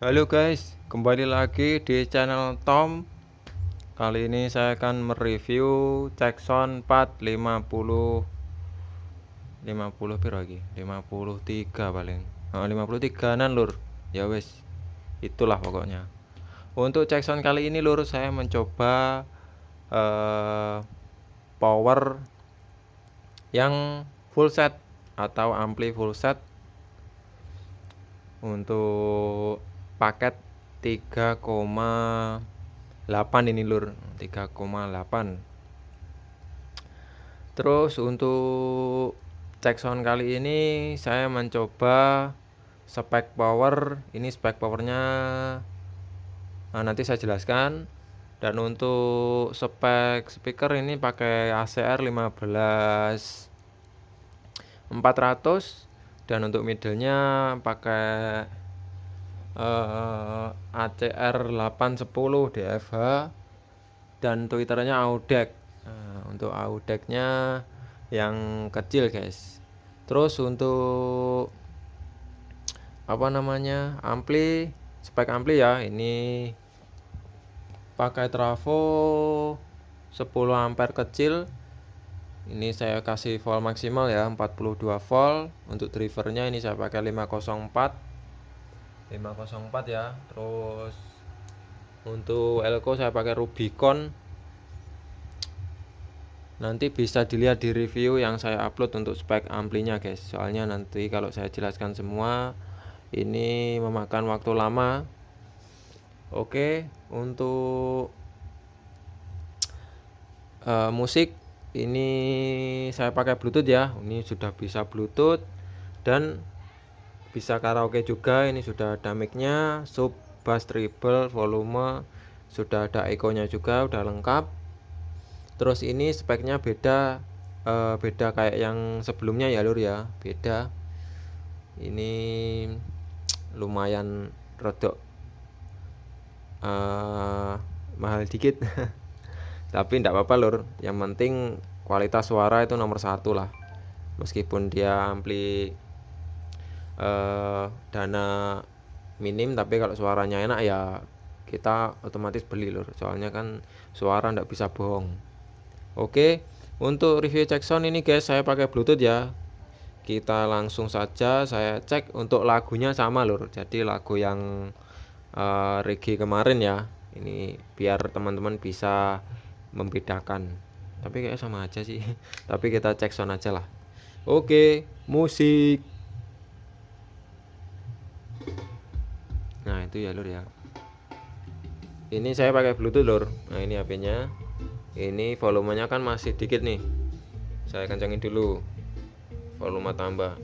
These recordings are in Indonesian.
Halo guys, kembali lagi di channel Tom. Kali ini saya akan mereview Czechson 450 piro lagi? 53 paling. 53 nan lur. Ya wes, itulah pokoknya. Untuk Czechson kali ini lur, saya mencoba power yang full set atau ampli full set untuk paket 3,8 ini lur, 3,8. Terus untuk Czechson kali ini saya mencoba spek power. Ini spek powernya nanti saya jelaskan. Dan untuk spek speaker ini pakai ACR 15400 dan untuk middle-nya pakai ACR 810 DFH dan twitternya Audec. Untuk Audecnya yang kecil guys. Terus untuk ampli, spek ampli ya, ini pakai trafo 10 ampere kecil. Ini saya kasih volt maksimal ya, 42 volt. Untuk drivernya ini saya pakai 504 ya. Terus untuk elko saya pakai Rubicon. Nanti bisa dilihat di review yang saya upload untuk spek amplinya guys. Soalnya nanti kalau saya jelaskan semua ini memakan waktu lama. Oke, untuk musik ini saya pakai Bluetooth ya. Ini sudah bisa Bluetooth dan bisa karaoke juga. Ini sudah ada mic-nya, sub, bass, treble, volume, sudah ada echo-nya juga, udah lengkap. Terus ini speknya beda kayak yang sebelumnya ya lur ya, beda. Ini lumayan rodok mahal dikit tapi enggak apa-apa lur, yang penting kualitas suara itu nomor satu lah. Meskipun dia ampli dana minim, tapi kalau suaranya enak ya kita otomatis beli lur, soalnya kan suara enggak bisa bohong. Oke, untuk review Czechson ini guys saya pakai Bluetooth ya. Kita langsung saja saya cek. Untuk lagunya sama lur, jadi lagu yang reggae kemarin ya, ini biar teman-teman bisa membedakan, tapi kayak sama aja sih. Tapi kita cek sound aja lah. Oke, musik. Nah itu ya lur ya, ini saya pakai Bluetooth lur. Nah ini HP-nya, ini volumenya kan masih dikit nih, saya kencangin dulu volume tambah.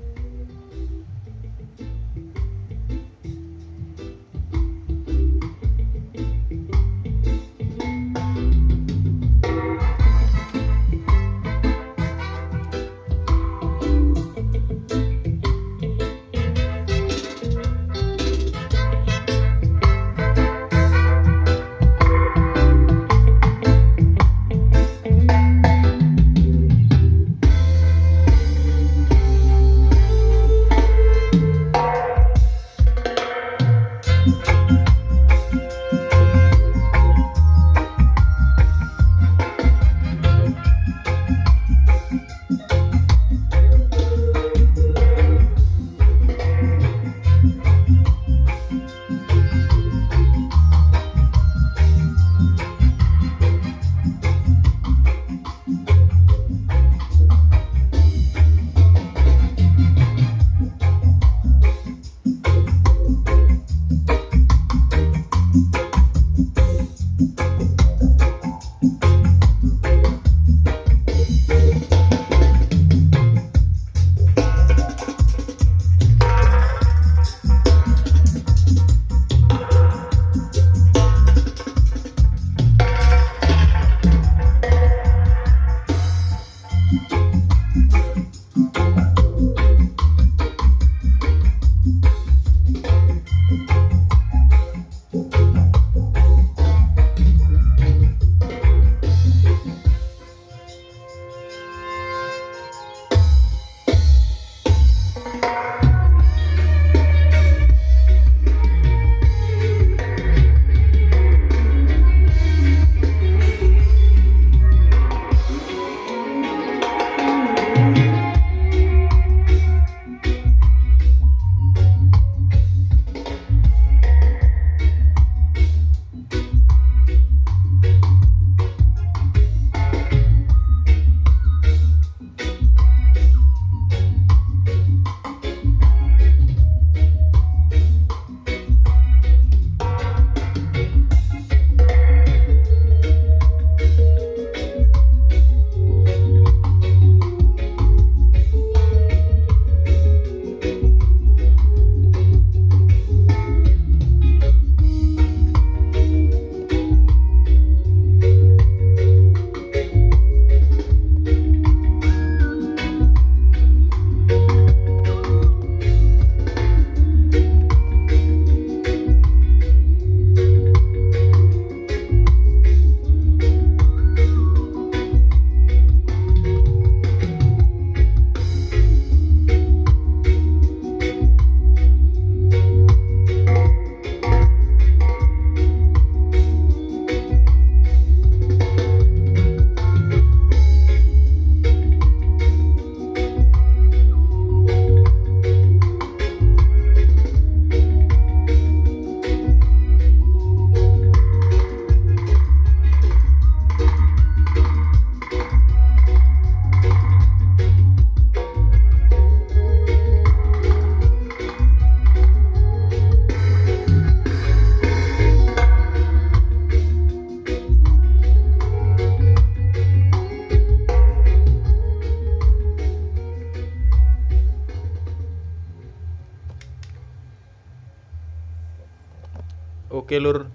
Oke lur,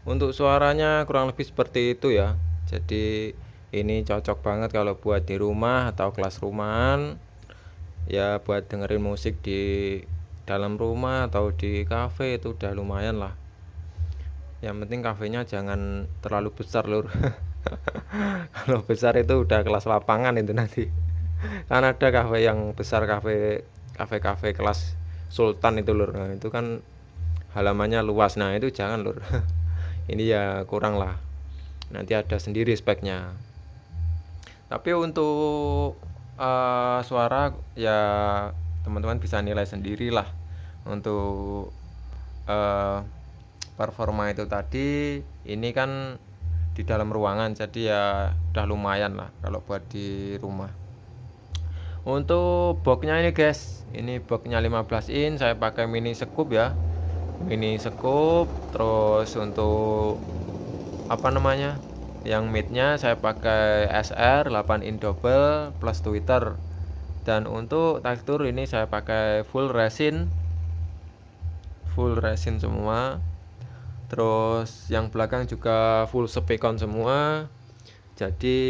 untuk suaranya kurang lebih seperti itu ya. Jadi ini cocok banget kalau buat di rumah atau kelas rumahan, ya buat dengerin musik di dalam rumah atau di kafe itu udah lumayan lah. Yang penting kafenya jangan terlalu besar lur. Kalau besar itu udah kelas lapangan itu nanti. Kan ada kafe yang besar, kafe kelas sultan itu lur. Nah, itu kan halamannya luas. Nah, itu jangan lur. Ini ya kurang lah. Nanti ada sendiri speknya. Tapi untuk suara ya teman-teman bisa nilai sendiri lah untuk eh, performa itu tadi. Ini kan di dalam ruangan jadi ya udah lumayan lah kalau buat di rumah. Untuk boxnya ini guys, ini boxnya 15 in, saya pakai mini scoop ya, mini scoop. Terus untuk apa namanya, yang midnya saya pakai SR 8 in double plus tweeter. Dan untuk tekstur ini saya pakai full resin semua. Terus yang belakang juga full speakon semua. Jadi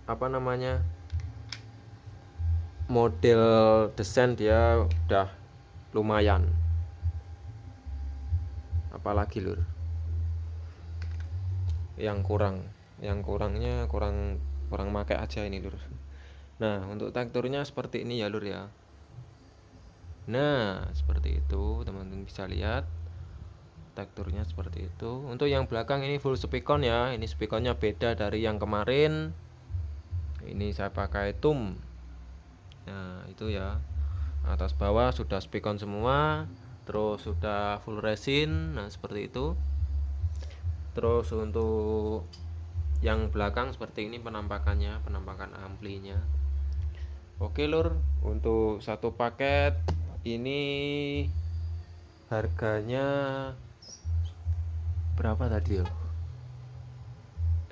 apa namanya, model desain dia udah lumayan. Apalagi lur, yang kurangnya kurang make aja ini lur. Nah, untuk teksturnya seperti ini ya lur ya. Nah, seperti itu teman-teman bisa lihat teksturnya seperti itu. Untuk yang belakang ini full speakon ya. Ini speakonnya beda dari yang kemarin. Ini saya pakai TUM. Nah, itu ya. Atas bawah sudah speakon semua, terus sudah full resin. Nah, seperti itu. Terus untuk yang belakang seperti ini penampakan amplinya. Oke lur, untuk satu paket ini harganya berapa tadi ya?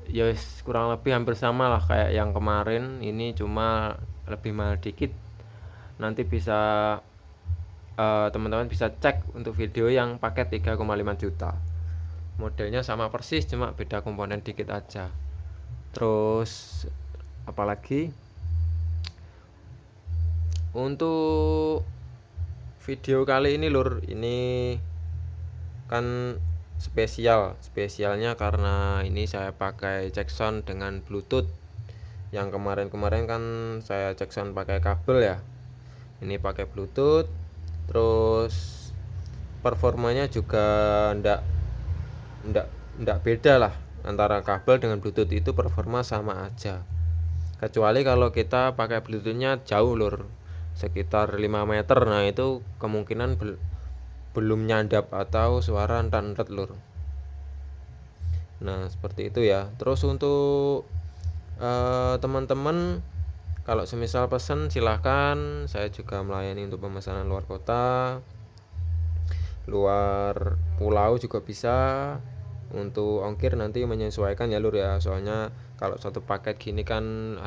Ya kurang lebih hampir sama lah kayak yang kemarin. Ini cuma lebih mahal dikit. Nanti bisa teman-teman bisa cek untuk video yang paket 3,5 juta. Modelnya sama persis, cuma beda komponen dikit aja. Terus apalagi untuk video kali ini lur, ini kan spesialnya karena ini saya pakai jack sound dengan bluetooth. Yang kemarin kan saya jack sound pakai kabel ya, ini pakai bluetooth. Terus performanya juga ndak beda lah, antara kabel dengan bluetooth itu performa sama aja. Kecuali kalau kita pakai bluetoothnya jauh lur, sekitar 5 meter. Nah, itu kemungkinan belum nyandap atau suara entat-entat lur. Nah, seperti itu ya. Terus untuk teman-teman kalau semisal pesan silahkan, saya juga melayani untuk pemesanan luar kota, luar pulau juga bisa. Untuk ongkir nanti menyesuaikan ya lur ya, soalnya kalau satu paket gini kan